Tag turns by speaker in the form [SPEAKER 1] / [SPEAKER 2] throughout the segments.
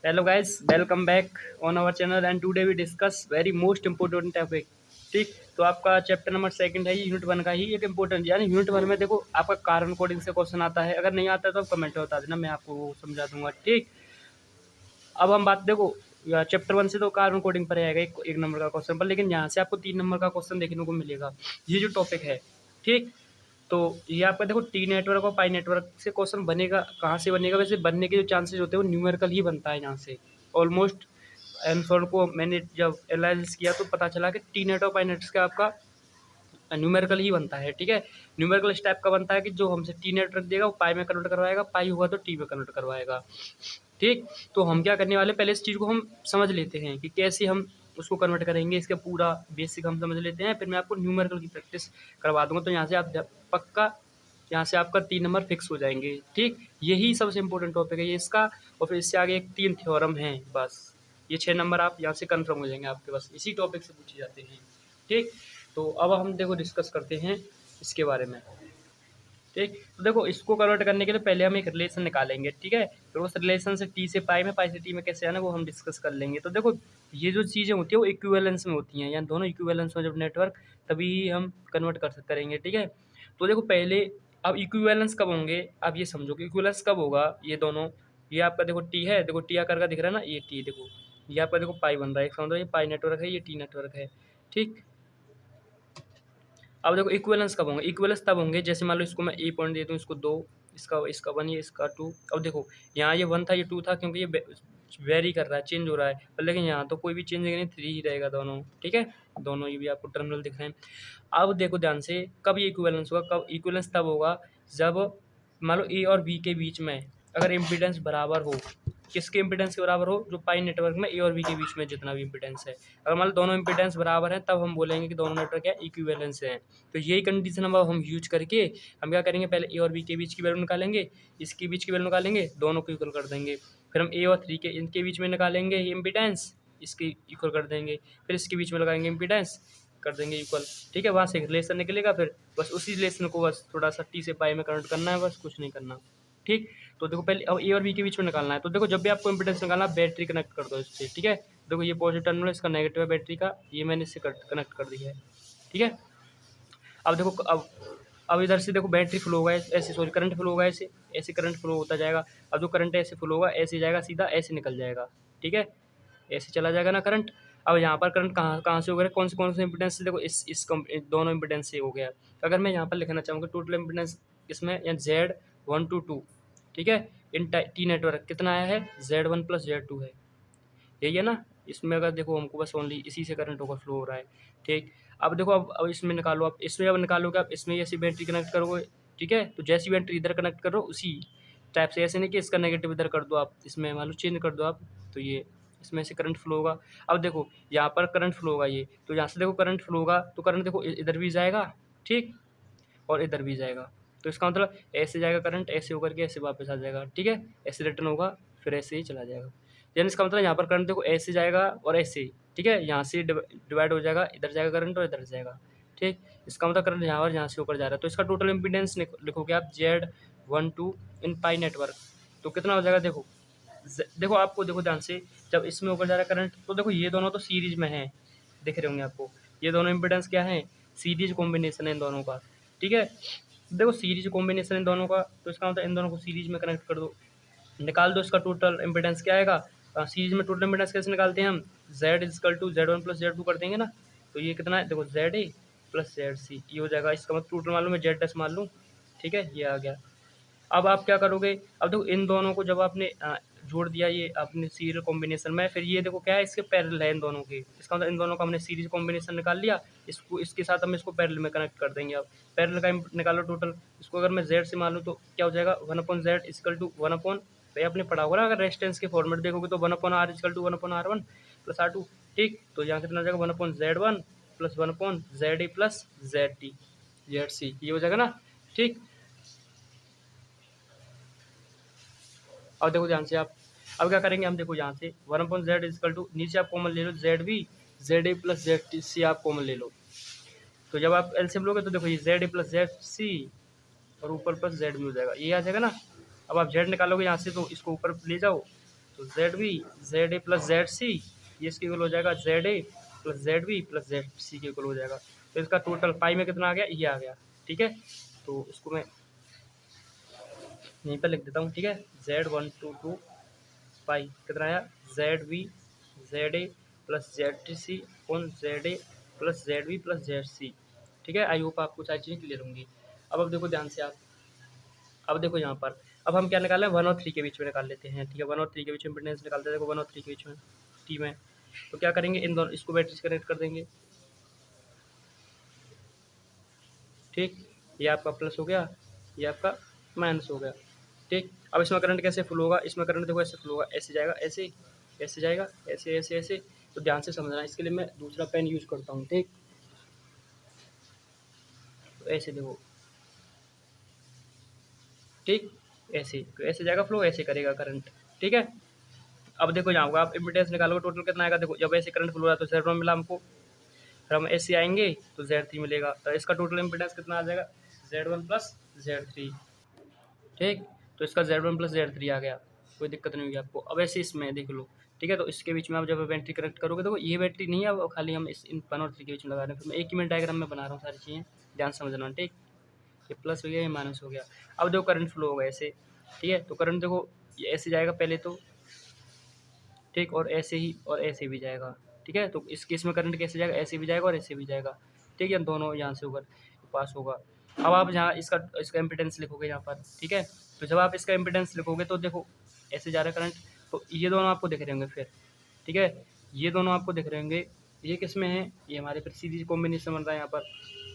[SPEAKER 1] Hello guys, welcome back on our channel and today we discuss very most important topic। ठीक, तो आपका chapter number second है, ये unit one का ही एक इम्पोर्टेंट, यानी यूनिट वन में देखो आपका कारण कोडिंग से क्वेश्चन आता है। अगर नहीं आता है तो आप कमेंट में बता देना, मैं आपको वो समझा दूंगा। ठीक, अब हम बात देखो चैप्टर वन से तो कारण कोडिंग पर आएगा एक नंबर का क्वेश्चन पर, लेकिन यहाँ से आपको 3 नंबर का क्वेश्चन देखने को मिलेगा। ये जो टॉपिक है, ठीक, तो ये आपका देखो टी नेटवर्क और पाई नेटवर्क से क्वेश्चन बनेगा। कहाँ से बनेगा? वैसे बनने के जो चांसेस होते हैं वो न्यूमेरिकल ही बनता है यहाँ से ऑलमोस्ट। आंसर को मैंने जब एनालिसिस किया तो पता चला कि टी नेट और पाई नेट का आपका न्यूमेरिकल ही बनता है। ठीक है, न्यूमेरिकल इस टाइप का बनता है कि जो हमसे टी नेट रख देगा वो पाई में कन्वर्ट करवाएगा, पाई हुआ तो टी में कन्वर्ट करवाएगा। ठीक, तो हम क्या करने वाले, पहले इस चीज़ को हम समझ लेते हैं कि कैसे हम उसको कन्वर्ट करेंगे। इसका पूरा बेसिक हम समझ लेते हैं, फिर मैं आपको न्यूमेरिकल की प्रैक्टिस करवा दूंगा। तो यहाँ से आप पक्का, यहाँ से आपका 3 नंबर फिक्स हो जाएंगे। ठीक, यही सबसे इंपॉर्टेंट टॉपिक है ये इसका। और फिर इससे आगे एक 3 थ्योरम है, बस ये 6 नंबर आप यहाँ से कन्फर्म हो जाएंगे आपके, बस इसी टॉपिक से पूछे जाते हैं। ठीक, तो अब हम देखो डिस्कस करते हैं इसके बारे में। ठीक, तो देखो इसको कन्वर्ट करने के लिए पहले हम एक रिलेशन निकालेंगे। ठीक है, फिर उस रिलेशन से टी से पाई में, पाई से टी में कैसे आना वो हम डिस्कस कर लेंगे। तो देखो ये जो चीज़ें होती है वो इक्विवेलेंस में होती हैं, यानी दोनों इक्विवेलेंस में जब नेटवर्क, तभी हम कन्वर्ट करेंगे। ठीक है, तो देखो पहले, अब इक्विवेलेंस कब होंगे, अब ये समझो कि इक्विवेलेंस कब होगा। ये दोनों, ये आपका देखो टी है, देखो टी आकर का दिख रहा है ना, ये टी देखो, ये आपका देखो पाई बन रहा है, एक समझो ये पाई नेटवर्क है, ये टी नेटवर्क है। ठीक, अब देखो इक्विवेलेंस कब होंगे, इक्विवेलेंस तब होंगे जैसे मान लो इसको मैं ए पॉइंट दे दूँ, इसको 2, इसका इसका 1, ये इसका 2। अब देखो यहाँ ये 1 था, ये 2 था, क्योंकि ये वेरी कर रहा है, चेंज हो रहा है, पर लेकिन यहाँ तो कोई भी चेंज नहीं, 3 ही रहेगा दोनों। ठीक है, दोनों ये भी आपको टर्मिनल दिख रहे हैं। अब देखो ध्यान से, कब ये इक्विवेलेंस होगा, कब इक्विवेलेंस तब होगा जब मान लो ए और बी के बीच में अगर इम्पीडेंस बराबर हो। किसके इम्पीडेंस के बराबर हो? जो पाई नेटवर्क में ए और बी के बीच में जितना भी इम्पीडेंस है, अगर मान लो दोनों इम्पीडेंस बराबर है, तब हम बोलेंगे कि दोनों नेटवर्क क्या इक्विवेलेंस है। तो यही कंडीशन हम यूज करके हम क्या करेंगे, पहले ए और बी के बीच की वैल्यू निकालेंगे, इसके बीच की वैल्यू निकालेंगे, दोनों को इक्वल कर देंगे। फिर हम ए और 3 के इनके बीच में निकालेंगे इम्पीडेंस, इसके इक्वल कर देंगे। फिर इसके बीच में लगाएंगे इम्पीडेंस, कर देंगे इक्वल। ठीक है, वहाँ से एक रिलेशन निकलेगा, फिर बस उसी रिलेशन को बस थोड़ा सा टी से पाई में कन्वर्ट करना है, बस कुछ नहीं करना। ठीक, तो देखो पहले अब ए और बी के बीच में निकालना है। तो देखो जब भी आपको इम्पीडेंस निकालना है, बैटरी कनेक्ट कर दो इससे। ठीक है, देखो ये पॉजिटिव टर्मिनल, इसका नेगेटिव है बैटरी का, ये मैंने इससे कनेक्ट कर दिया है। ठीक है, अब देखो अब इधर से देखो बैटरी फ्लो होगा ऐसे, सॉरी करंट फ्लो होगा ऐसे, ऐसे करंट फ्लो होता जाएगा। अब जो करंट ऐसे फ्लो होगा, ऐसे जाएगा सीधा, ऐसे निकल जाएगा। ठीक है, ऐसे चला जाएगा ना करंट। अब यहाँ पर करंट कहाँ कहाँ से हो गया, कौन से इंपिडेंस से, देखो दोनों इंपिडेंस से हो गया। अगर मैं यहाँ पर लिखना चाहूँगा टोटल इंपिडेंस इसमें, या Z1 to 2। ठीक है, इन टी नेटवर्क कितना आया है, Z1 + Z2 है, यही है ना। इसमें अगर देखो हमको बस ओनली इसी से करंट होगा, फ्लो हो रहा है। ठीक, अब देखो अब इसमें निकालो, अब इसमें अब निकालोगे, आप इसमें ऐसी बैटरी कनेक्ट करोगे। ठीक है, तो जैसी बैटरी इधर कनेक्ट करो उसी टाइप से, ऐसे नहीं कि इसका नेगेटिव इधर कर दो आप, इसमें मान लो चेंज कर दो आप, तो ये इसमें से करंट फ्लो होगा। अब देखो यहाँ पर करंट फ्लो होगा, ये तो यहाँ से देखो करंट फ्लो होगा, तो करंट देखो इधर भी जाएगा, ठीक, और इधर भी जाएगा। तो इसका मतलब ऐसे जाएगा करंट, ऐसे होकर के ऐसे वापस आ जाएगा। ठीक है, ऐसे रिटर्न होगा, फिर ऐसे ही चला जाएगा। यानी इसका मतलब यहाँ पर करंट देखो ऐसे जाएगा और ऐसे, ठीक है, यहाँ से डिवाइड हो जाएगा, इधर जाएगा करंट और इधर जाएगा। ठीक, इसका मतलब करंट यहाँ और यहाँ से होकर जा रहा है। तो इसका टोटल इम्पीडेंस लिखोगे आप Z1 to in pi network, तो कितना हो जाएगा देखो। देखो आपको देखो ध्यान से, जब इसमें होकर जा रहा है करंट, तो देखो ये दोनों तो सीरीज में है, दिख रहे होंगे आपको, ये दोनों इम्पीडेंस क्या है, सीरीज कॉम्बिनेशन है इन दोनों का। ठीक है, देखो सीरीज कॉम्बिनेशन इन दोनों का, तो इसका मतलब इन दोनों को सीरीज में कनेक्ट कर दो, निकाल दो इसका टोटल इम्पीडेंस क्या आएगा। सीरीज में टोटल इम्पीडेंस कैसे निकालते हैं हम, Z=Z1 + Z2 कर देंगे ना। तो ये कितना है देखो, ZA + ZC, ये हो जाएगा। इसका मतलब टोटल मालूम है, Z' मान लूँ। ठीक है, ये आ गया। अब आप क्या करोगे, अब देखो इन दोनों को जब आपने जोड़ दिया ये अपने सीरियल कॉम्बिनेशन में, फिर ये देखो क्या है, इसके पैरेलल है इन दोनों के, इसका मतलब इन दोनों का हमने सीरीज कॉम्बिनेशन निकाल लिया। इसको इसके साथ हम इसको पैरेलल में कनेक्ट कर देंगे। अब पैरेलल का निकालो टोटल, इसको अगर मैं Z से मान लूँ तो क्या हो जाएगा, 1/Z = 1 भाई आपने पढ़ा होगा ना, अगर रेजिस्टेंस के फॉर्मेट देखोगे तो 1/R = 1/R1 + R2। ठीक, तो यहाँ कितना हो जाएगा, 1/Z1 + 1/ZA + ZC, ये हो जाएगा ना। ठीक, अब देखो ध्यान से आप, अब क्या करेंगे हम, देखो यहाँ से 1/Z = नीचे आप कॉमन ले लो, ZA + ZC आप कॉमन ले लो। तो जब आप एलसीएम लोगे तो देखो ये ZA + ZC और ऊपर प्लस Z भी हो जाएगा, ये आ जाएगा ना। अब आप Z निकालोगे यहाँ से, तो इसको ऊपर ले जाओ, तो Z V Z A plus Z C, ये इसके इक्वल हो जाएगा Z A plus Z V plus Z C के इक्वल हो जाएगा। तो इसका टोटल पाई में कितना आ गया, ये आ गया। ठीक है, तो इसको मैं यहीं पर लिख देता हूँ। ठीक है, Z122 पाई कितना आया, Z V Z A plus Z C on Z A plus Z V plus Z C. ठीक है, आई होप आपको सारी चीज़ें क्लियर होंगी। अब देखो ध्यान से आप, अब देखो यहाँ पर अब हम क्या निकालें, 1 और 3 के बीच में निकाल लेते हैं। ठीक है, 1 और 3 के बीच में इम्पीडेंस निकालते हैं। देखो 1 और 3 के बीच में टी में, तो क्या करेंगे, इन दोनों इसको बैटरी से कनेक्ट कर देंगे। ठीक, ये आपका प्लस हो गया, ये आपका माइनस हो गया। ठीक, अब इसमें करंट कैसे फ्लो होगा, इसमें करंट देखो ऐसे फ्लो होगा, ऐसे जाएगा, ऐसे ऐसे जाएगा, ऐसे ऐसे ऐसे। तो ध्यान से समझना, इसके लिए मैं दूसरा पेन यूज करता हूँ। ठीक, तो ऐसे देखो, ठीक ऐसे, तो ऐसे जाएगा फ्लो, ऐसे करेगा करंट। ठीक है, अब देखो यहाँ होगा, आप इम्पीडेंस निकालोगे टोटल कितना आएगा। देखो जब ऐसे करंट फ्लो हो रहा है तो Z1 मिला हमको, फिर हम ऐसे आएंगे तो Z3 मिलेगा, तो इसका टोटल इम्पीडेंस कितना आ जाएगा, Z1 प्लस Z3। ठीक, तो इसका Z1 प्लस Z3 आ गया, कोई दिक्कत नहीं होगी आपको। अब ऐसे इसमें देख लो। ठीक है, तो इसके बीच में आप जब बैटरी कनेक्ट करोगे तो ये बैटरी नहीं है, अब खाली हम इस इन 1 और 3 के बीच में लगा रहे हैं। फिर मैं एक ही मिनट डायग्राम में बना रहा हूँ, सारी चीज़ें ध्यान से समझना। ठीक, ये प्लस हो गया, ये माइनस हो गया। अब देखो करंट फ्लो होगा ऐसे। ठीक है, तो करंट देखो ये ऐसे जाएगा पहले तो, ठीक, और ऐसे ही और ऐसे भी जाएगा। ठीक है, तो इस केस में करंट कैसे जाएगा, ऐसे भी जाएगा और ऐसे भी जाएगा। ठीक है, दोनों यहाँ से होकर पास होगा। अब आप जहाँ इसका इसका इम्पिडेंस लिखोगे यहाँ पर। ठीक है, तो जब आप इसका इम्पिडेंस लिखोगे तो देखो ऐसे जा रहा है करंट, तो ये दोनों आपको दिख रहे होंगे फिर। ठीक है, ये दोनों आपको दिख रहे होंगे, ये किस में है, ये हमारे फिर सीरीज कॉम्बिनेशन बन रहा है यहाँ पर।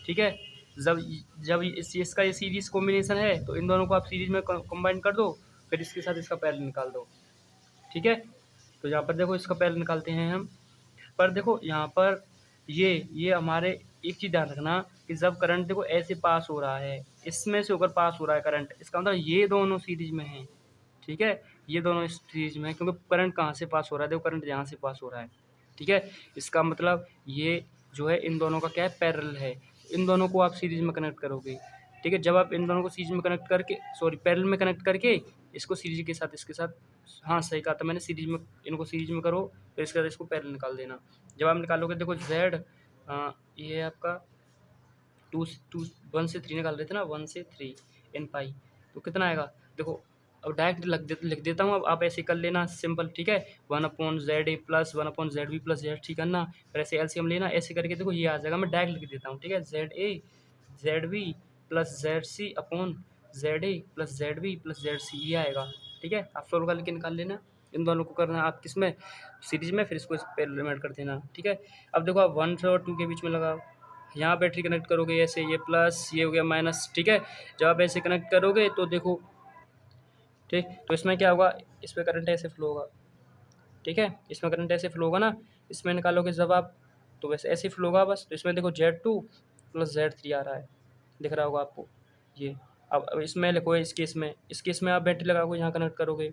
[SPEAKER 1] ठीक है, जब जब इसका ये सीरीज कॉम्बिनेशन है तो इन दोनों को आप सीरीज में कंबाइन कर दो, फिर इसके साथ इसका पैरेलल निकाल दो। ठीक है, तो यहाँ पर देखो इसका पैरेलल निकालते हैं हम। पर देखो यहाँ पर ये हमारे एक चीज़ ध्यान रखना कि जब करंट देखो ऐसे पास हो रहा है, इसमें से होकर पास हो रहा है करंट, इसका मतलब ये दोनों सीरीज में हैं। ठीक है, ये दोनों इस सीरीज में है, क्योंकि करंट कहाँ से पास हो रहा है, देखो करंट यहाँ से पास हो रहा है। ठीक है, इसका मतलब ये जो है इन दोनों का क्या है, पैरेलल है। इन दोनों को आप सीरीज में कनेक्ट करोगे। ठीक है, जब आप इन दोनों को सीरीज में कनेक्ट करके, सॉरी पैरेलल में कनेक्ट करके, इसको सीरीज के साथ इसके साथ, हाँ सही कहा था मैंने, सीरीज में इनको सीरीज में करो, फिर इसके बाद इसको पैरेलल निकाल देना। जब आप निकालोगे देखो जेड, ये है आपका 1 से 3 निकाल रहे थे ना, 1 से 3 इन पाई, तो कितना आएगा देखो। अब डायरेक्ट लिख देता हूँ, अब आप ऐसे कर लेना सिंपल। ठीक है, 1/ZA plus 1/ZB plus Z ठीक करना, फिर ऐसे एलसीएम लेना, ऐसे करके देखो ये आ जाएगा। मैं डायरेक्ट लिख देता हूँ। ठीक है, ZA ZB plus ZC upon ZA plus ZB plus ZC, ये आएगा। ठीक है, आप सोल्व करके निकाल लेना। इन दोनों को करना आप किस में, सीरीज में, फिर इसको इस पे लिमिट कर देना। ठीक है, अब देखो आप 1 और 2 के बीच में लगाओ, यहाँ बैटरी कनेक्ट करोगे ऐसे, ये प्लस, ये हो गया माइनस। ठीक है, जब आप ऐसे कनेक्ट करोगे तो देखो, ठीक, तो इसमें क्या होगा, इस पर करंट ऐसे फ्लो होगा। ठीक है, इसमें करंट ऐसे फ्लो होगा ना, इसमें निकालोगे जब आप, तो वैसे ऐसे फ्लो होगा बस। तो इसमें देखो Z2 प्लस Z3 आ रहा है, दिख रहा होगा आपको ये। अब इसमें लिखो, इस केस में आप बैटरी लगाओगे, यहाँ कनेक्ट करोगे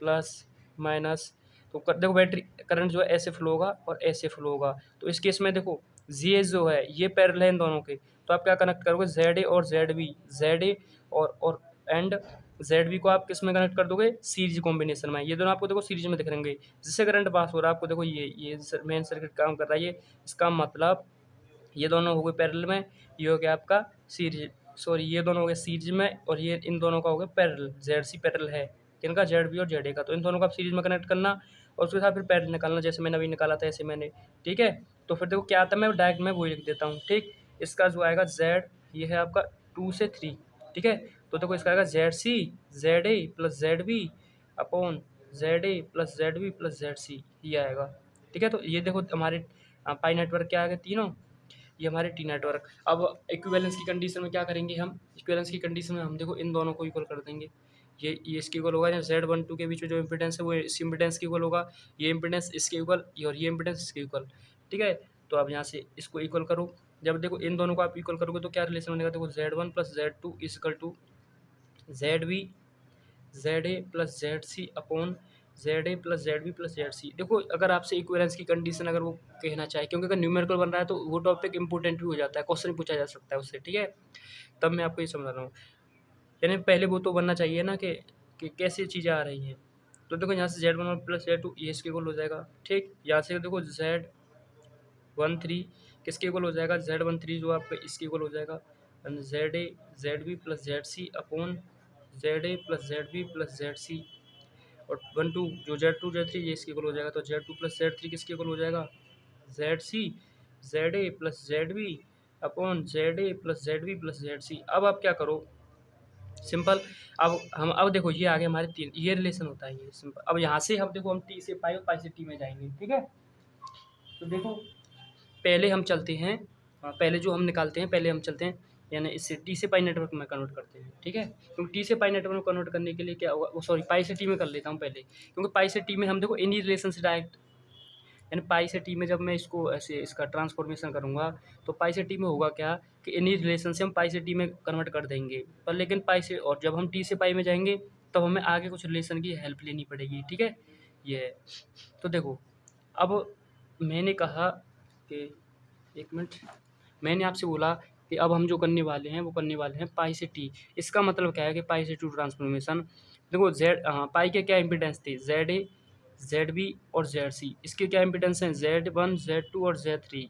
[SPEAKER 1] प्लस माइनस, तो देखो बैटरी करंट जो है ऐसे फ्लो होगा और ऐसे फ्लो होगा। तो इस केस में देखो ये जो है ये पैरेलल है इन दोनों के, तो आप क्या कनेक्ट करोगे, ZA और ZB, ZA और एंड ZB को आप किस में कनेक्ट कर दोगे, सीरीज कॉम्बिनेशन में। ये दोनों आपको देखो सीरीज में दिख रहेंगे, जिससे करंट पास हो रहा है आपको देखो, ये मेन सर्किट काम कर रहा है ये। इसका मतलब ये दोनों हो गए पैरेलल में, ये हो गया आपका सीरीज, सॉरी ये दोनों हो गए सीरीज में, और ये इन दोनों का हो गया पैरेलल। ZC पैरेलल है किनका, ZB और ZA का। तो इन दोनों को आप सीरीज में कनेक्ट करना और उसके साथ फिर पैरेलल निकालना, जैसे मैंने अभी निकाला था ऐसे मैंने। ठीक है, तो फिर देखो क्या आता है, मैं डायरेक्ट में वही लिख देता हूँ। ठीक, इसका जो आएगा Z, ये है आपका 2 से 3। ठीक है, तो देखो इसका आएगा ZC ZA plus ZB upon ZA plus ZB plus ZC, ये आएगा। ठीक है, तो ये देखो हमारे पाई नेटवर्क क्या आएगा, तीनों ये हमारे टी नेटवर्क। अब इक्विवेलेंस की कंडीशन में क्या करेंगे हम, इक्विवेलेंस की कंडीशन में हम देखो इन दोनों को इक्वल कर देंगे। ये इसके इक्वल होगा, Z12 के बीच में जो इम्पीडेंस है वो इस इम्पीडेंस के इक्वल होगा, ये इम्पीडेंस इसके इक्वल, और ये इम्पीडेंस इसके इक्वल। ठीक है, तो आप यहाँ से इसको इक्वल करो। जब देखो इन दोनों को आप इक्वल करोगे तो क्या रिलेशन बनेगा, देखो Z1 plus Z2 equal to ZB ZA plus ZC upon ZA plus ZB plus ZC। देखो अगर आपसे इक्विवेलेंस की कंडीशन अगर वो कहना चाहे, क्योंकि अगर न्यूमेरिकल बन रहा है तो वो टॉपिक इंपॉर्टेंट भी हो जाता है, क्वेश्चन पूछा जा सकता है उससे। ठीक है, तब मैं आपको ये समझा रहा हूँ, यानी पहले वो तो बनना चाहिए ना कि कैसी चीज़ें आ रही हैं। तो देखो यहाँ से Z1 प्लस Z2 ये इसके इक्वल हो जाएगा, ठीक। यहाँ से देखो Z13 किसके इक्वल हो जाएगा, Z13 जो आपका इसके इक्वल हो जाएगा ZA ZB plus ZC upon ZA plus ZB plus ZC, और 1 2 जो Z2 Z3 ये इसके इक्वल हो जाएगा, तो Z2 प्लस Z3 किसके इक्वल हो जाएगा, ZC ZA plus ZB upon ZA plus ZB plus ZC। अब आप क्या करो, सिंपल। अब देखो ये आगे हमारे तीन, ये रिलेशन होता है ये सिंपल। अब यहाँ से हम देखो हम टी से पाई और पाई से टी में जाएंगे, ठीक है। तो देखो पहले हम चलते हैं, पहले जो हम निकालते हैं पहले हम चलते हैं, यानी इससे टी से पाई नेटवर्क में कन्वर्ट करते हैं, ठीक है। क्योंकि टी से पाई नेटवर्क में कन्वर्ट करने के लिए क्या होगा, वो सॉरी पाई से टी में कर लेता हूँ पहले, क्योंकि पाई से टी में हम देखो इन्हीं रिलेशन से डायरेक्ट, यानी पाई से टी में जब मैं इसको ऐसे इसका ट्रांसफॉर्मेशन करूँगा तो पाई से टी में होगा क्या कि इन्हीं रिलेशन से हम पाई से टी में कन्वर्ट कर देंगे, पर लेकिन पाई से, और जब हम टी से पाई में जाएंगे तब हमें आगे कुछ रिलेशन की हेल्प लेनी पड़ेगी, ठीक है। ये है। तो देखो अब मैंने कहा कि एक मिनट, मैंने आपसे बोला कि अब हम जो करने वाले हैं वो करने वाले हैं पाई से टी। इसका मतलब क्या है कि पाई से टू ट्रांसफॉर्मेशन, देखो पाई के क्या इम्पिडेंस थे, ZA ZB और ZC, इसके क्या इम्पिडेंस हैं Z1 Z2 और Z3,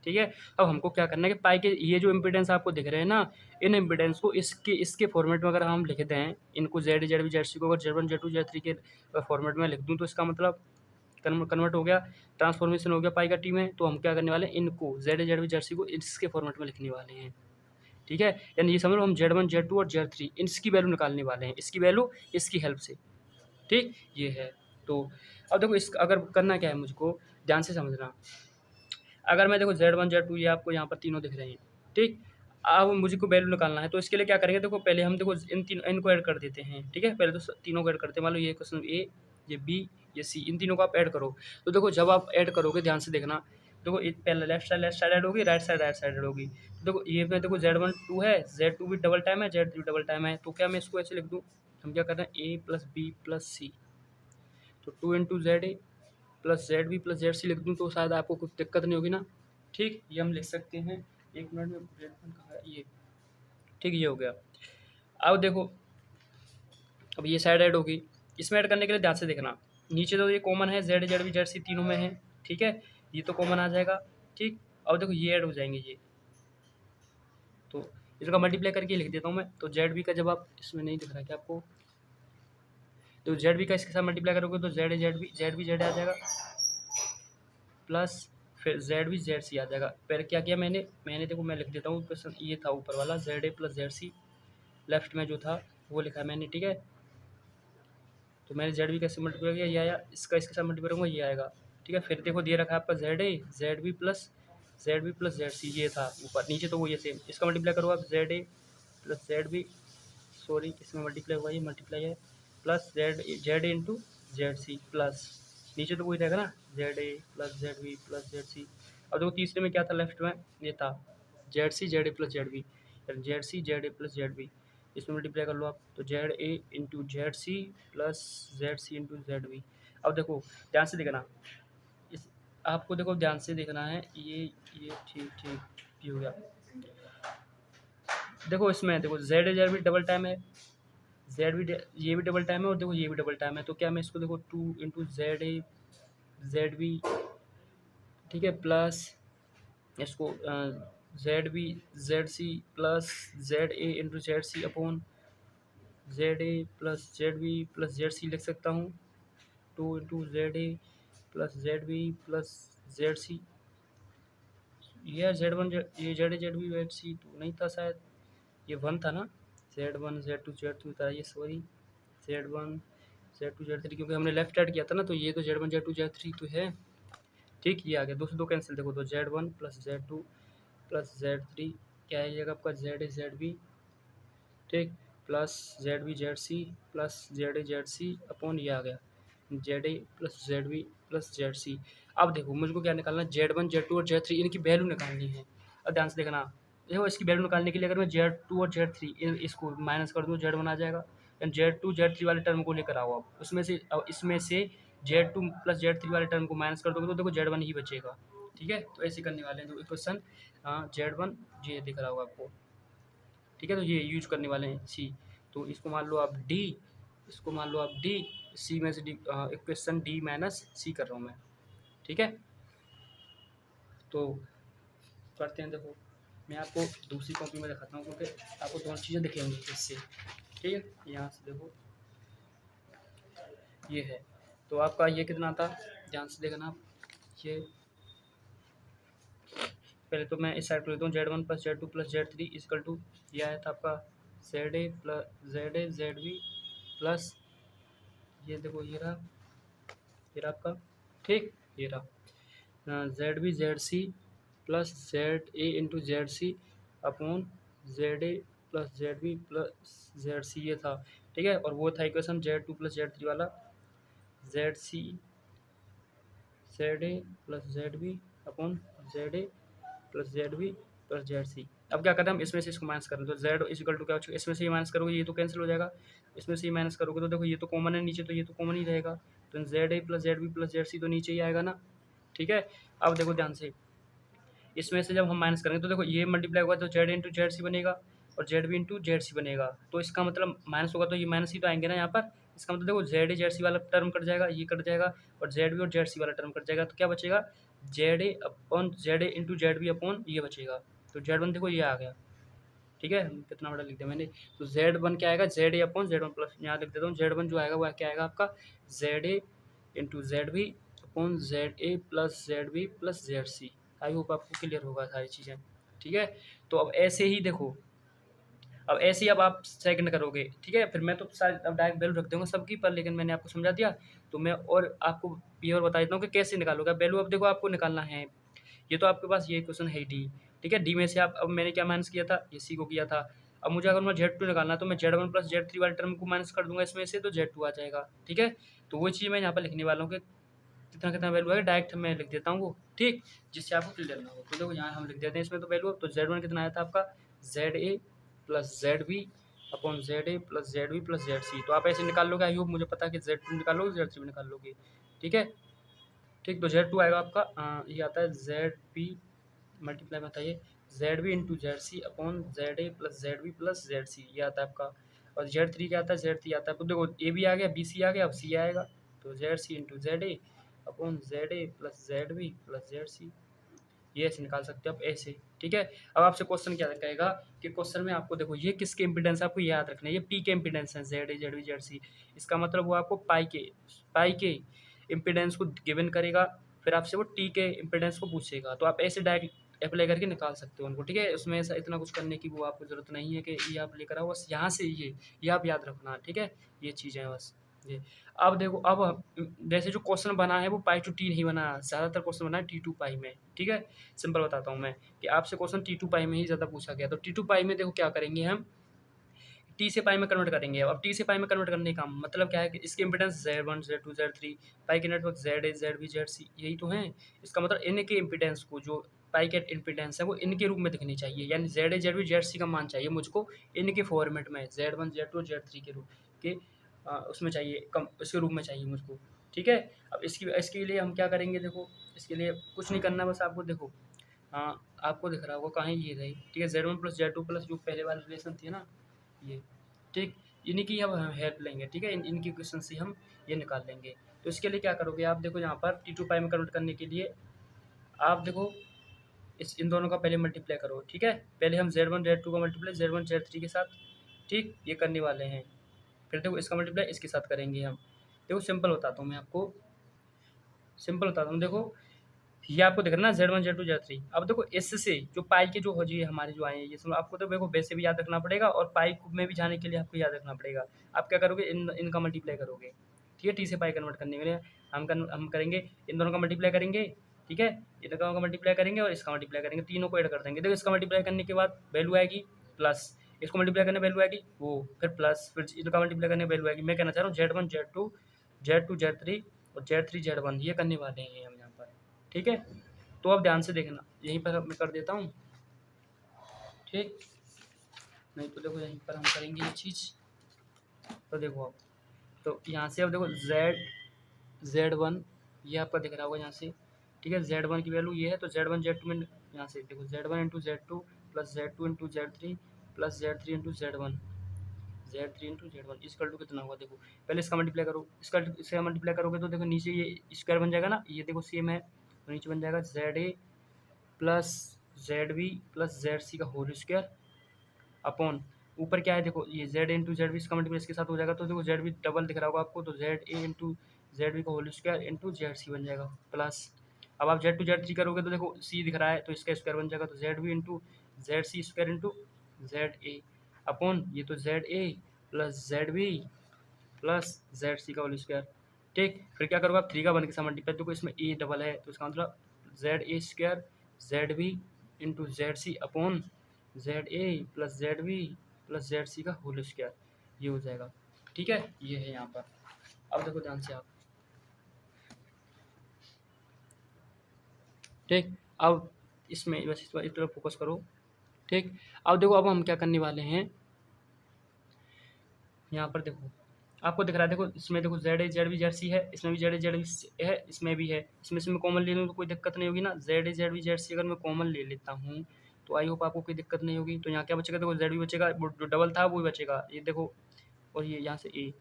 [SPEAKER 1] ठीक है। अब हमको क्या करना है कि पाई के ये जो इम्पिडेंस आपको दिख रहे हैं ना, इन इम्पिडेंस को इसके फॉर्मेट में अगर हम लिखते हैं इनको, ZA ZB ZC को अगर Z1 Z2 Z3 के फॉर्मेट में लिख दूँ तो इसका मतलब कन्वर्ट हो गया, ट्रांसफॉर्मेशन हो गया पाई का टी में। तो हम क्या करने वाले हैं, इनको ZA ZB ZC को इसके फॉर्मेट में लिखने वाले हैं, ठीक है। यानी ये समझ लो हम Z1 Z2 और Z3 इसकी वैल्यू निकालने वाले हैं, इसकी वैल्यू इसकी हेल्प से, ठीक। ये है। तो अब देखो इस अगर करना क्या है मुझको ध्यान से समझना, अगर मैं देखो Z1 Z2 ये आपको यहाँ पर तीनों दिख रहे हैं, ठीक। अब मुझको वैल्यू निकालना है तो इसके लिए क्या करेंगे, देखो पहले हम देखो इन तीनों इनको ऐड कर देते हैं, ठीक है। पहले तो तीनों को ऐड करते हैं, मान लो ये क्वेश्चन A ये B ये C, इन तीनों को आप ऐड करो। तो देखो जब आप ऐड करोगे ध्यान से देखना, देखो पहले लेफ्ट साइड ऐड होगी, राइट साइड ऐड होगी। तो देखो ये में देखो Z1 2 है, Z2 भी डबल टाइम है, Z3 डबल टाइम है, तो क्या मैं इसको ऐसे लिख दूँ, हम क्या कर रहे हैं A plus B plus C, तो 2 into ZA plus ZB plus ZC लिख दूँ तो शायद आपको कुछ दिक्कत नहीं होगी ना, ठीक। ये हम लिख सकते हैं, एक मिनट में ब्रेडबैंड कहाँ है ये, ठीक। ये हो गया। अब देखो अब ये साइड ऐड होगी, इसमें ऐड करने के लिए ध्यान से देखना, नीचे तो ये कॉमन है ZA ZB ZC तीनों में है, ठीक है। ये तो कॉमन आ जाएगा, ठीक। अब देखो ये ऐड हो जाएंगे ये, तो इसका मल्टीप्लाई करके लिख देता हूँ मैं। तो ZB का जब आप इसमें नहीं दिख रहा क्या आपको, तो ZB का इसके साथ मल्टीप्लाई करोगे तो ZA ZB ZA आ जाएगा प्लस फिर ZB ZC आ जाएगा। पहले क्या किया मैंने देखो मैं लिख देता हूँ, क्वेश्चन ये था ऊपर वाला ZA प्लस ZC, लेफ्ट में जो था वो लिखा मैंने, ठीक है। तो मैंने ZB कैसे मल्टीप्लाई किया, ये आया, इसका इसके साथ मल्टीप्लाई करूँगा ये आएगा, ठीक है। फिर देखो दिए रखा है आपका ZA ZB प्लस ZC, ये था ऊपर, नीचे तो वो ये सेम, इसका मल्टीप्लाई करो आप ZA प्लस ZB, सॉरी इसमें मल्टीप्लाई हुआ, ये मल्टीप्लाई है, plus ZA into ZC plus नीचे तो वही रहेगा ना ZA plus ZB plus ZC। अब देखो तीसरे में क्या था, लेफ्ट में ये था ZC ZA plus ZB, ZC ZA plus ZB, इसमें मल्टीप्लाई कर लो आप, तो ZA into ZC plus ZC into ZB। अब देखो ध्यान से देखना, इस आपको देखो ध्यान से देखना है, ये ठीक ये हो गया। देखो इसमें देखो ZA ZB डबल टाइम है, ZB ये भी डबल टाइम है और देखो ये भी डबल टाइम है, तो क्या मैं इसको देखो 2 इंटू ZA ZB, ठीक है, प्लस इसको ZB ZC plus ZA into ZC upon ZA plus ZB plus ZC लिख सकता हूँ, 2 into ZA plus ZB plus ZC। ये Z1 ये ZA ZB ZC तो नहीं था शायद, ये 1 था ना, Z1 Z2 Z3 था ये, सॉरी Z1 Z2 Z3, क्योंकि हमने लेफ्ट ऐड किया था ना, तो ये तो Z1 Z2 Z3 तो है, ठीक। ये आ गया, 2 से 2 कैंसिल, देखो तो Z1 plus Z2 plus Z3 क्या है ये आपका ZA ZB, ठीक, plus ZB ZC plus ZA ZC upon ये आ गया ZA plus ZB plus ZC। अब देखो मुझको क्या निकालना है, Z1 Z2 और Z3 इनकी वैल्यू निकालनी है। अब ध्यान से देखना, देखो इसकी वैल्यू निकालने के लिए अगर मैं Z2 और Z3 इसको माइनस कर दूँ Z1 आ जाएगा, एंड Z2 Z3 वाले टर्म को लेकर आओ आप, उसमें से अब इसमें से Z2 प्लस Z3 वाले टर्म को माइनस कर दोगे तो देखो Z1 ही बचेगा, ठीक है। तो ऐसे करने वाले हैं, तो क्वेश्चन Z1 ये दिख रहा होगा आपको, ठीक है। तो ये यूज करने वाले हैं C, तो इसको मान लो आप D, इसको मान लो आप D, सी में से डी इक्वेशन डी माइनस सी कर रहा हूँ मैं, ठीक है। तो करते हैं, देखो मैं आपको दूसरी कॉपी में दिखाता हूँ क्योंकि आपको दोनों चीज़ें दिखेंगी इससे, ठीक है। यहाँ से देखो ये है, तो आपका ये कितना था, ध्यान से देखना आप। ये पहले तो मैं इस साइड पर लेता हूँ, Z1 plus Z2 plus Z3 equal to, ये आया था आपका ZA plus ZA ZB plus, ये देखो ये रहा आपका, ठीक, ये रहा ZB ZC plus ZA into ZC upon ZA plus ZB plus ZC, ये था, ठीक है। और वो था इक्वेशन Z2 प्लस Z3 वाला, ZC ZA plus ZB upon ZA plus ZB plus ZC। अब क्या करते हैं हम, इसमें से इसको माइनस करें तो Z इक्वल टू क्या हो, इसमें से ये माइनस करोगे ये तो कैंसिल हो जाएगा, इसमें से ये माइनस करोगे तो देखो ये तो कॉमन है नीचे, तो ये तो कॉमन ही रहेगा, तो ZA plus ZB plus ZC तो नीचे ही आएगा ना, ठीक है। अब देखो ध्यान से, इसमें से जब हम माइनस करेंगे तो देखो ये मल्टीप्लाई होगा तो Z इंटू ZC बनेगा और ZB इंटू ZC बनेगा, तो इसका मतलब माइनस होगा तो ये माइनस ही तो आएंगे ना यहाँ पर, इसका मतलब देखो ZA ZC वाला टर्म कट जाएगा, ये कट जाएगा, और ZB और ZC वाला टर्म कट जाएगा, तो क्या बचेगा, ZA upon ZA into ZB upon ये बचेगा, तो Z1 देखो ये आ गया, ठीक है। कितना बड़ा लिख दिया मैंने, तो Z1 क्या आएगा, ZA अपॉन Z1 प्लस, यहाँ लिख देता हूँ Z1 जो आएगा वह क्या आएगा आपका, ZA into ZB upon ZA plus ZB plus ZC। I hope आपको क्लियर होगा सारी चीज़ें, ठीक है। तो अब ऐसे ही देखो, अब ऐसे ही अब आप सेकंड करोगे, ठीक है। फिर मैं तो सारे अब डायरेक्ट वैल्यू रख दूंगा सबकी पर, लेकिन मैंने आपको समझा दिया, तो मैं और आपको ये और बता देता हूँ कि कैसे निकालोगे वैल्यू। अब देखो आपको निकालना है, ये तो आपके पास ये क्वेश्चन है डी, ठीक है। डी में से आप, अब मैंने क्या माइनस किया था, ये सी को किया था। अब मुझे अगर मैं Z2 निकालना है तो मैं Z1 प्लस Z3 वाले टर्म को माइनस कर दूंगा इसमें से, तो Z2 आ जाएगा, ठीक है। तो वो चीज़ मैं यहाँ पर लिखने वाला हूँ कि कितना कितना वैल्यू है, डायरेक्ट मैं लिख देता हूँ वो, ठीक, जिससे आपको क्लियर ना हो। तो देखो यहाँ हम लिख देते हैं इसमें तो वैल्यू, तो Z1 कितना आया था आपका, ZA plus ZB upon ZA plus ZB plus ZC। तो आप ऐसे निकाल लोगे, आई होप मुझे पता है कि Z2 निकाल लोगे, Z3 निकाल लोगे, ठीक है। ठीक, तो Z2 आएगा आपका ये आता है ZB मल्टीप्लाई में आता है ये ZB into ZC upon ZA plus ZB plus ZC, ये आता है आपका। और Z3 क्या आता है, Z3 आता है, तो देखो A भी आ गया, BC आ गया, अब C आएगा, तो ZC into ZA upon ZA plus ZB plus ZC, ये ऐसे निकाल सकते हो आप ऐसे, ठीक है। अब आपसे क्वेश्चन क्या कहेगा कि क्वेश्चन में आपको देखो ये किसके इम्पीडेंस आपको याद रखना है, ये P के इम्पीडेंस है, ZA ZB ZC, इसका मतलब वो आपको पाई के इम्पीडेंस को गिवन करेगा, फिर आपसे वो T के इम्पीडेंस को पूछेगा, तो आप ऐसे डायरेक्ट अप्लाई करके निकाल सकते हो उनको, ठीक है। उसमें ऐसा इतना कुछ करने की वो आपको ज़रूरत नहीं है कि ये आप लेकर आओ, बस यहाँ से ये आप याद रखना, ठीक है। ये चीज़ें हैं बस ये। अब देखो, अब जैसे जो क्वेश्चन बना है वो पाई टू टी नहीं बना, ज़्यादातर क्वेश्चन बना है टी टू पाई में, ठीक है। सिंपल बताता हूँ मैं कि आपसे क्वेश्चन टी टू पाई में ही ज़्यादा पूछा गया, तो टी टू पाई में देखो क्या करेंगे हम, टी से पाई में कन्वर्ट करेंगे। अब टी से पाई में कन्वर्ट करने का मतलब क्या है कि इसके इम्पीडेंस Z1 Z2 Z3, पाई के नेटवर्क ZA ZB ZC यही तो हैं, इसका मतलब इनके इम्पीडेंस को, जो पाई के इम्पीडेंस है वो इनके रूप में दिखनी चाहिए, यानी ZA ZB ZC का मान चाहिए मुझको इनके फॉर्मेट में, Z1 Z2 Z3 के रूप के उसमें चाहिए, कम उसके रूप में चाहिए मुझको, ठीक है। अब इसके लिए हम क्या करेंगे, देखो इसके लिए कुछ नहीं करना, बस आपको देखो आपको दिख रहा होगा कहीं ये रही, ठीक है। Z1 प्लस Z2 प्लस जो पहले वाली रिलेशन थी ना ये, ठीक, इन्हीं की अब हम हेल्प लेंगे, ठीक है। इनकी क्वेश्चन से हम ये निकाल लेंगे। तो इसके लिए क्या करोगे आप, देखो यहाँ पर T2 पाई में कन्वर्ट करने के लिए आप देखो इन दोनों का पहले मल्टीप्लाई करो, ठीक है। पहले हम Z1 Z2 का मल्टीप्लाई Z1 Z3 के साथ, ठीक, ये करने वाले हैं। फिर देखो इसका मल्टीप्लाई इसके साथ करेंगे हम। देखो सिंपल बताता हूँ मैं आपको, सिंपल बताता हूँ, देखो ये आपको दिख रहा है ना Z1 Z2 Z3। अब देखो इससे जो पाई के जो हो जी हमारे जो आए हैं ये सब आपको तो देखो वैसे भी याद रखना पड़ेगा, और पाई में भी जाने के लिए आपको याद रखना पड़ेगा। आप क्या करोगे, इनका मल्टीप्लाई करोगे, ठीक है। टी से पाई कन्वर्ट करने के लिए हम करेंगे इन दोनों का मल्टीप्लाई करेंगे, ठीक है। इन दोनों का मल्टीप्लाई करेंगे और इसका मल्टीप्लाई करेंगे, तीनों को ऐड कर देंगे। देखो इसका मल्टीप्लाई करने के बाद वैल्यू आएगी प्लस, इसको मल्टीप्लाई करने वैल्यू आएगी वो, फिर प्लस, फिर इनका मल्टीप्लाई करने वैल्यू आएगी। मैं कहना चाह रहा हूँ Z1 Z2 Z2 Z3 और Z3 Z1 ये करने वाले हैं हम यहाँ पर, ठीक है। तो अब ध्यान से देखना, यहीं पर मैं कर देता हूँ, ठीक, नहीं तो देखो यहीं पर हम करेंगे ये चीज़। तो देखो आप, तो यहाँ से अब देखो Z1 ये आपका दिख रहा होगा यहाँ से, ठीक है। Z1 की वैल्यू ये है, तो Z1 Z2 में यहाँ से देखो Z1 into Z2 plus Z2 into Z3 plus Z3 into Z1, Z3 into Z1 equal to कितना हुआ देखो, पहले इसका मल्टीप्लाई करो, इसका मल्टीप्लाई करोगे तो देखो नीचे ये स्क्वायर बन जाएगा ना, ये देखो सेम है, तो नीचे बन जाएगा ZA plus ZB plus ZC का होल स्क्वायर अपॉन ऊपर क्या है देखो ये Z इंटू जेड बी इसका मल्टीप्लाई इसके साथ हो जाएगा, तो देखो जेड बी डबल दिख रहा होगा आपको, तो ZA इंटू जेड बी का होल स्क्वायर इंटू ZC बन जाएगा प्लस, अब आप Z2 Z3 करोगे तो देखो C दिख रहा है तो इसका स्क्वायर बन जाएगा, तो ZB into ZC square into ZA upon ये तो ZA plus ZB plus ZC का होल स्क्वायर। ठीक, फिर क्या करोगे आप 3 का 1 के साथ मल्टीप्लाई, देखो इसमें A डबल है तो इसका मतलब ZA square ZB into ZC upon ZA plus ZB plus ZC का होल स्क्वायर, ये हो जाएगा। ठीक है, ये है यहाँ पर। अब देखो ध्यान से आप, ठीक, अब इसमें बस इस तरफ फोकस करो। ठीक, अब देखो अब हम क्या करने वाले हैं, यहाँ पर देखो आपको दिख रहा है, देखो इसमें देखो ZA ZB ZC है, इसमें भी ZA ZB है, इसमें भी है, इसमें से मैं कॉमन ले लूँ तो कोई दिक्कत नहीं होगी ना। ZA ZB ZC अगर मैं कॉमन ले लेता हूँ तो आई होप आपको कोई दिक्कत नहीं होगी। तो यहाँ क्या बचेगा देखो ZB बचेगा, जो डबल था वो ही बचेगा, ये देखो, और ये यहाँ से A,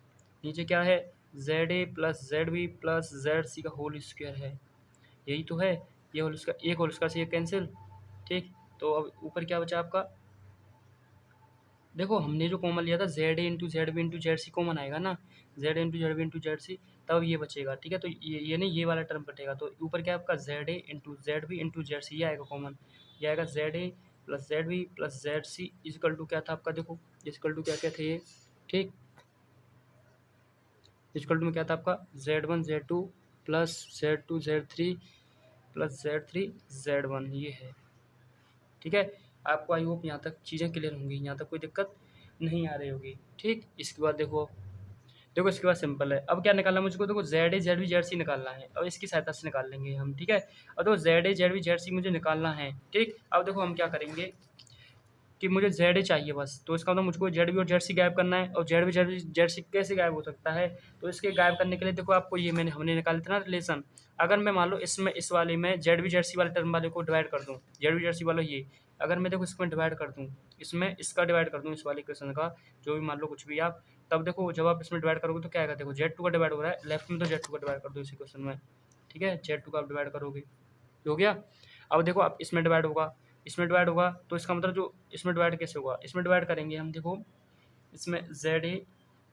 [SPEAKER 1] नीचे क्या है ZA plus ZB plus ZC का होल स्क्वायर है, यही तो है, ये होल स्क्वायर, एक होल स्क्वायर से ये कैंसिल। ठीक, तो अब ऊपर क्या बचा आपका, देखो हमने जो कॉमन लिया था ZA into Z B into Z C common आएगा ना, ZA into Z B into Z C, तब ये बचेगा। ठीक है, तो ये नहीं, ये वाला टर्म कटेगा, तो ऊपर क्या है आपका ZA into Z B into Z C, ये आएगा कॉमन, ये आएगा ZA plus Z B plus Z C equal to क्या था आपका, देखो इजकल टू क्या क्या थे ये, ठीक, इजकल टू में क्या था आपका Z1 Z2 plus Z2 Z3 plus Z3 Z1, ये है। ठीक है, आपको आई होप यहाँ तक चीज़ें क्लियर होंगी, यहाँ तक कोई दिक्कत नहीं आ रही होगी। ठीक, इसके बाद देखो, देखो इसके बाद सिंपल है, अब क्या निकालना है मुझको, देखो ZA ZB ZC निकालना है, अब इसकी सहायता से निकाल लेंगे हम। ठीक है, और देखो ZA ZB ZC मुझे निकालना है। ठीक, अब देखो हम क्या करेंगे कि मुझे ZA चाहिए बस, तो इसका मतलब मुझको ZB और ZC गायब करना है, और ZB ZC कैसे गायब हो सकता है, तो इसके गायब करने के लिए देखो आपको ये हमने निकाला था ना रिलेशन, अगर मैं मान लो इसमें इस वाले में ZB ZC वाले टर्म वाले को डिवाइड कर दूँ, ZB ZC वाला ये, अगर मैं देखो इसमें डिवाइड कर दूँ, इसमें इसका डिवाइड कर दूँ, इस वाले क्वेश्चन का जो भी मान लो कुछ भी आप, तब देखो जब आप इसमें डिवाइड करोगे तो क्या आएगा, देखो Z2 का डिवाइड हो रहा है लेफ्ट में, तो Z2 का डिवाइड कर दो इसी क्वेश्चन में। ठीक है, Z2 का आप डिवाइड करोगे, हो गया। अब देखो आप इसमें डिवाइड होगा, इसमें डिवाइड होगा, तो इसका मतलब जो इसमें डिवाइड कैसे होगा, इसमें डिवाइड करेंगे हम, देखो इसमें ZA,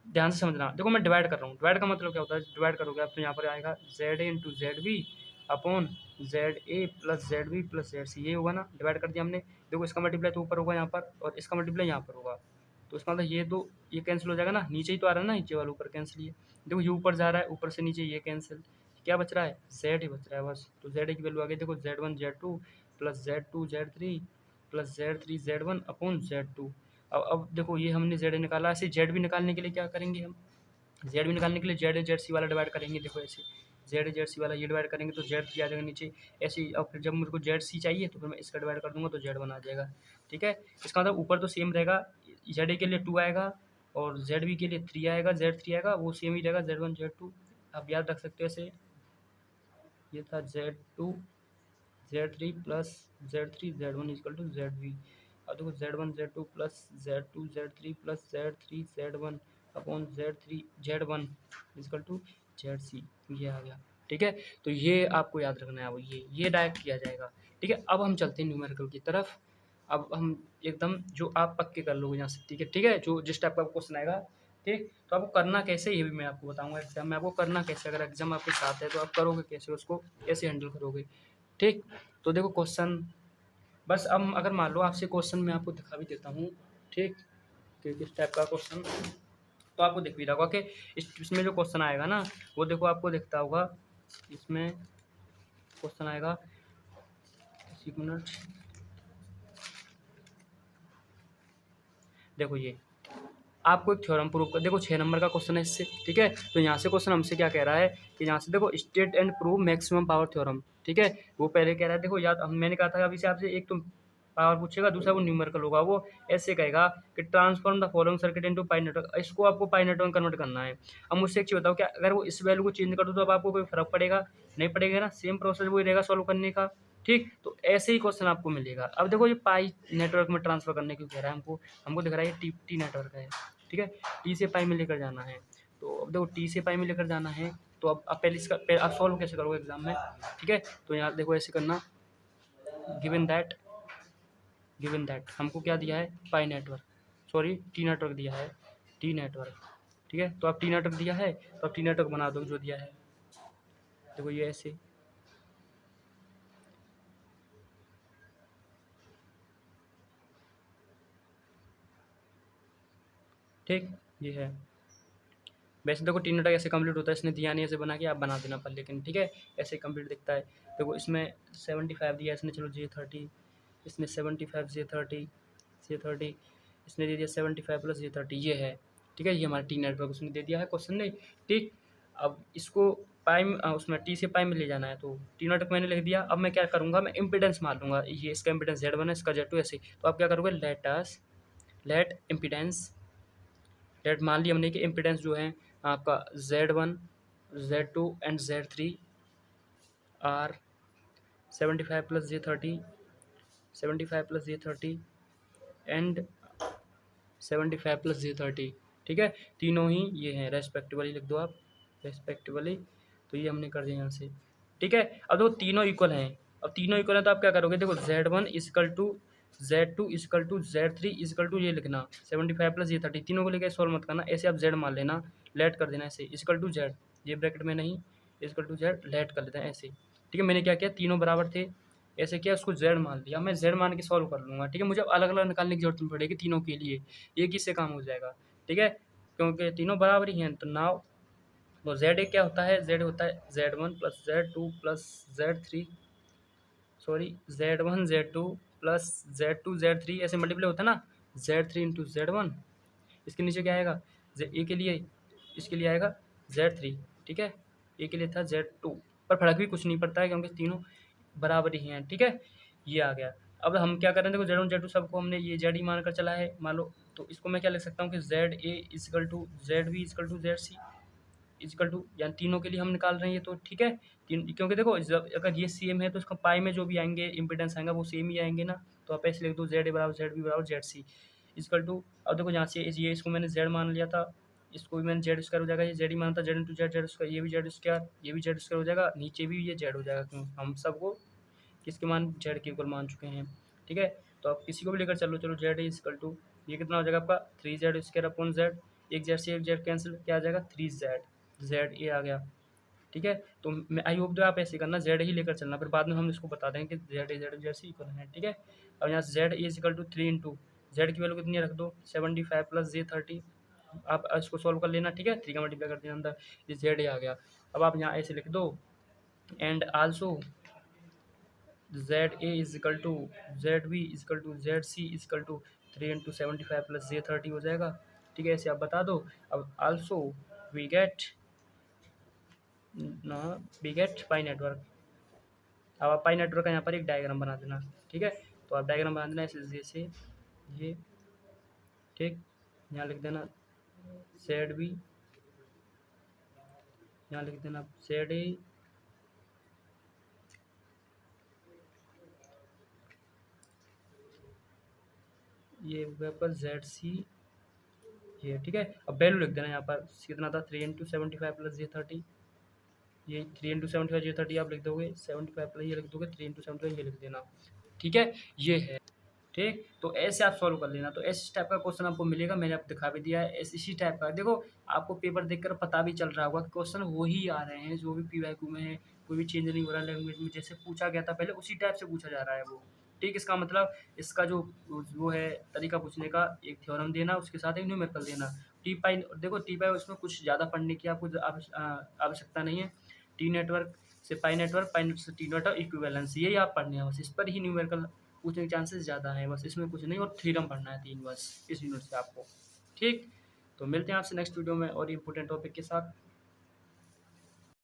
[SPEAKER 1] ध्यान से समझना, देखो मैं डिवाइड कर रहा हूँ, डिवाइड का मतलब क्या होता है, डिवाइड करोगे आप तो यहाँ पर आएगा ZA into Z B upon ZA plus ZB plus ZC, ये होगा ना, डिवाइड कर दिया हमने। देखो इसका मल्टीप्लाई तो ऊपर होगा यहाँ पर, और इसका मल्टीप्लाई यहाँ पर होगा, तो इसका मतलब ये तो ये कैंसिल हो जाएगा ना, नीचे ही तो आ रहा है ना, नीचे वाला ऊपर कैंसिल, ये देखो ये ऊपर जा रहा है, ऊपर से नीचे ये कैंसिल, क्या बच रहा है Z ही बच रहा है बस, तो ZA की वैल्यू आ गई, देखो Z1 Z2 plus Z2 Z3 plus Z3 Z1 upon Z2। अब देखो ये हमने ZA निकाला, ऐसे Z भी निकालने के लिए क्या करेंगे हम, Z भी निकालने के लिए ZA ZC वाला डिवाइड करेंगे, देखो ऐसे ZA ZC वाला ये डिवाइड करेंगे तो Z3 आ जाएगा नीचे, ऐसे ही। और फिर जब मुझको ZC चाहिए तो फिर मैं इसका डिवाइड कर दूंगा तो Z1 आ जाएगा। ठीक है, इसका मतलब ऊपर तो सेम रहेगा, ZA के लिए 2 आएगा और ZB के लिए 3 आएगा, Z3 आएगा, वो सेम ही रहेगा Z1 Z2, आप याद रख सकते हो ऐसे, ये था Z2 Z3 plus Z3 Z1 equal to ZB, अब देखो Z1 Z2 plus Z2 Z3 plus Z3 Z1 upon Z3 Z1 equal to ZC, ये आ गया। ठीक है, तो ये आपको याद रखना है, वो ये डायरेक्ट किया जाएगा। ठीक है, अब हम चलते हैं न्यूमेरिकल की तरफ, अब हम एकदम जो आप पक्के कर लोगे यहाँ से। ठीक है, ठीक है, जो जिस टाइप का क्वेश्चन आएगा, ठीक, तो आपको करना कैसे ये भी मैं आपको बताऊंगा एग्जाम में, आपको करना कैसे, अगर एग्जाम आपके साथ है तो आप करोगे कैसे, उसको कैसे हैंडल करोगे। ठीक, तो देखो क्वेश्चन, बस अब अगर मान लो आपसे क्वेश्चन मैं आपको दिखा भी देता हूँ, ठीक, कि किस टाइप का क्वेश्चन, तो आपको दिख भी रहा होगा कि इसमें जो क्वेश्चन आएगा ना, वो देखो आपको दिखता होगा, इसमें क्वेश्चन आएगा, एक मिनट, देखो ये आपको एक थ्योरम प्रूव कर, देखो 6 नंबर का क्वेश्चन है इससे। ठीक है, तो यहाँ से क्वेश्चन हमसे क्या कह रहा है कि यहाँ से देखो state and prove maximum power theorem. ठीक है, वो पहले कह रहा है, देखो याद मैंने कहा था अभी से आपसे, एक तो पावर पूछेगा, दूसरा वो न्यूमेरिकल होगा, वो ऐसे कहेगा कि transform the following circuit into pi network, इसको आपको पाई नेटवर्क कन्वर्ट करना है। अब मुझसे एक चीज़ बताओ, क्या अगर वो इस वैल्यू को चेंज कर दो तो अब आपको कोई फर्क पड़ेगा, नहीं पड़ेगा ना, सेम प्रोसेस वही रहेगा सॉल्व करने का। ठीक, तो ऐसे ही क्वेश्चन आपको मिलेगा। अब देखो ये पाई नेटवर्क में ट्रांसफर करने क्यों कह रहा है हमको, हमको दिख रहा है ये टी नेटवर्क है, ठीक है, टी से पाई में लेकर जाना है। तो अब देखो टी से पाई में लेकर जाना है, तो अब पहले इसका आप सॉल्व कैसे करोगे एग्जाम में, ठीक है। तो यहाँ देखो ऐसे करना, गिवन दैट हमको क्या दिया है, पाई नेटवर्क, सॉरी टी नेटवर्क दिया है, टी नेटवर्क, ठीक है। तो अब टी नेटवर्क दिया है, तो अब टी नेटवर्क बना दो जो दिया है। देखो ये ऐसे, ठीक, ये है। वैसे देखो टी नेटवर्क ऐसे कंप्लीट होता है, इसने दिया नहीं ऐसे बना के, आप बना देना पर, लेकिन ठीक है ऐसे कंप्लीट दिखता है। देखो इसमें 75 दिया इसने, चलो J30, इसने 75 J30 इसने दे दिया 75 प्लस J30, ये है, ठीक है। ये हमारा टी नेटवर्क उसने दे दिया है क्वेश्चन ने, ठीक। अब इसको पाइम उसमें टी से पाइम में ले जाना है, तो टी नेटवर्क मैंने लिख दिया। अब मैं क्या करूँगा, मैं इम्पिडेंस मान लूँगा, ये इसका इम्पिडेंस Z1 है, इसका Z2 ऐसे। तो आप क्या करोगे, लेट इम्पिडेंस, लेट मान लिया हमने कि इम्पिडेंस जो है आपका Z1, Z2 and Z3 are 75 plus J30, 75 plus J30 and 75 plus J30, ठीक है। तीनों ही ये हैं, रेस्पेक्टिवली लिख दो आप, रेस्पेक्टिवली। तो ये हमने कर दिया यहाँ से, ठीक है। अब देखो तीनों इक्वल हैं, अब तीनों इक्वल हैं तो आप क्या करोगे, देखो Z1 equal to Z2 equal to Z3 equal to ये लिखना 75 प्लस J30, तीनों को लेकर सॉल्व मत करना, ऐसे आप Z मान लेना, लेट कर देना ऐसे, इजकल टू Z, ये ब्रैकेट में नहीं, इजकल टू Z लेट कर लेते हैं ऐसे, ठीक है। मैंने क्या किया, तीनों बराबर थे, ऐसे किया, उसको Z मान लिया, मैं Z मान के सॉल्व कर लूँगा, ठीक है। मुझे अलग अलग निकालने की जरूरत नहीं पड़ेगी तीनों के लिए, एक ही से काम हो जाएगा, ठीक है, क्योंकि तीनों बराबर ही हैं। तो नाउ तो Z एक क्या होता है, Z होता है Z1 plus Z2 plus Z3, sorry Z1 Z2 plus Z2 Z3 ऐसे मल्टीप्लाई होता है ना, Z3 इंटू Z1, इसके नीचे क्या आएगा, ए के लिए, इसके लिए आएगा Z3, ठीक है। ए के लिए था Z2, पर फर्क भी कुछ नहीं पड़ता है क्योंकि तीनों बराबर ही हैं, ठीक है। ये आ गया। अब हम क्या करें, देखो Z1 Z2 सबको हमने ये Z ही मानकर चला है मान लो, तो इसको मैं क्या लिख सकता हूँ कि ZA is equal to ZB is equal to ZC is equal to, यानी तीनों के लिए हम निकाल रहे हैं ये, तो ठीक है। तीन, क्योंकि देखो जब अगर ये सेम है तो इसका पाई में जो भी आएंगे इम्पिडेंस आएगा वो सेम ही आएंगे ना, तो आप ऐसे लिख दो ZA बराबर ZB बराबर ZC इजकल टू। अब देखो यहाँ से ये इसको मैंने Z मान लिया था, इसको भी मैंने Z स्क्वायर हो जाएगा, ये Z ही माना था, Z इंटू Z स्क्वायर, ये भी Z स्क्वायर, ये भी Z स्क्वायर हो जाएगा, नीचे भी ये Z हो जाएगा, क्यों हम सबको किसके मान, Z के इक्वल मान चुके हैं, ठीक है। तो आप किसी को भी लेकर चलो, चलो Z इजकल टू, ये कितना हो जाएगा आपका 3Z स्क्वायर अपॉन Z, एक Z से एक Z कैंसिल, क्या आ जाएगा 3Z, Z ये आ गया, ठीक है। तो मैं आई होप जो आप ऐसे करना, Z ही लेकर चलना, फिर बाद में हम इसको बता देंगे कि Z से इक्वल है, ठीक है। अब यहाँ Z equal to 3 into Z की वैल्यू कितनी रख दो 75 प्लस J30, आप इसको सॉल्व कर लेना, ठीक है, 3 का मल्टीप्लाई कर देना अंदर, ये Z आ गया। अब आप यहाँ ऐसे लिख दो, and also ZA is equal to ZB is equal to ZC is equal to 3 into 75 plus J30 हो जाएगा, ठीक है, ऐसे आप बता दो। अब also we get pi network, अब आप पाई नेटवर्क का यहाँ पर एक डायग्राम बना देना, ठीक है। तो आप डायग्राम बना देना ऐसे जैसे ये, ठीक, यहाँ लिख देना ZB, यहाँ लिख देना ZA, ये पर ZC, ये ठीक है। अब वैल्यू लिख देना यहाँ पर कितना था 3 इंटू 75 प्लस J30, ये 3 इंटू 75 J30 आप लिख दोगे, 75 प्लस ये लिख दोगे, 3 इंटू 75 ये लिख देना, ठीक है, ये है, ठीक। तो ऐसे आप सॉल्व कर लेना, तो इस टाइप का क्वेश्चन आपको मिलेगा, मैंने आपको दिखा भी दिया है, इसी टाइप का। देखो आपको पेपर देखकर पता भी चल रहा होगा कि क्वेश्चन वही आ रहे हैं जो भी PYQ में है, कोई भी चेंज नहीं हो रहा है लैंग्वेज में, जैसे पूछा गया था पहले उसी टाइप से पूछा जा रहा है वो, ठीक। इसका मतलब इसका जो वो है तरीका पूछने का, एक थ्योरम देना उसके साथ एक न्यूमेरिकल देना। टी पाई, देखो टी पाई उसमें कुछ ज़्यादा पढ़ने की आपको आवश्यकता नहीं है, टी नेटवर्क से पाई नेटवर्क, पाई नेटवर्क से टी नेटवर्क इक्विवेलेंस, यही आप पढ़ने हैं बस, इस पर ही न्यूमेरिकल पूछने के चांसेस ज़्यादा हैं, बस इसमें कुछ नहीं, और थ्योरम पढ़ना है 3 बस इस यूनिट से आपको, ठीक। तो मिलते हैं आपसे नेक्स्ट वीडियो में और इंपॉर्टेंट टॉपिक के साथ।